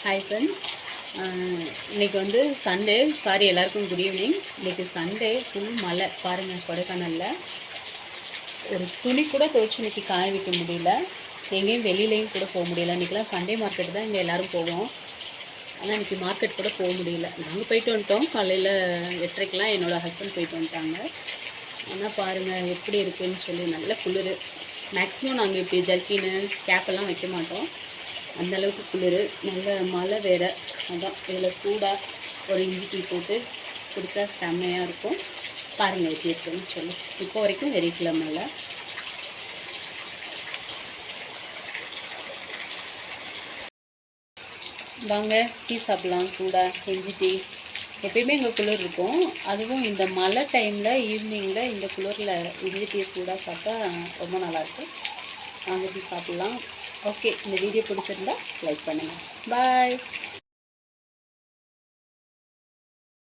Hi friends. இன்றைக்கி வந்து Sunday. Sorry, எல்லாருக்கும் குட் ஈவினிங். இன்றைக்கி சண்டே, ஃபுல் மழை பாருங்கள். கொடைக்கானலில் ஒரு துணி கூட துவைச்சி இன்றைக்கி காய வைக்க முடியல. எங்கேயும் வெளியிலையும் கூட போக முடியல. இன்றைக்கெலாம் சண்டே மார்க்கெட் தான் இங்கே எல்லோரும் போவோம். ஆனால் இன்றைக்கி மார்க்கெட் கூட போக முடியல. நாங்கள் போயிட்டு வந்துட்டோம். காலையில் 8:30க்கெலாம் என்னோடய ஹஸ்பண்ட் போயிட்டு வந்துட்டாங்க. ஆனால் பாருங்கள் எப்படி இருக்குதுன்னு சொல்லி. நல்ல குளிர். மேக்ஸிமம் நாங்கள் இப்படி ஜர்க்கின்னு கேப்பெல்லாம் வைக்க மாட்டோம். அந்தளவுக்கு குளிர். நல்ல மழை வேறு. அதான் இதில் சூடாக ஒரு இஞ்சி டீ போட்டு குடித்தா செம்மையாக இருக்கும். பாருங்கள் எப்படி இருக்குன்னு சொல்லி. இப்போ வரைக்கும் வெறிக்கல மழை. வாங்க டீ சாப்பிட்லாம். சூடாக இஞ்சி டீ. எப்பயுமே இங்கே குளிர் இருக்கும். அதுவும் இந்த மழை டைமில் ஈவினிங்கில் இந்த குளிரில் இஞ்சி டீ சூடாக சாப்பிட்டா ரொம்ப நல்லாயிருக்கும். வாங்க டீ சாப்பிட்லாம். ஓகே, இந்த வீடியோ பிடிச்சிருந்தா லைக் பண்ணுங்கள். பாய்.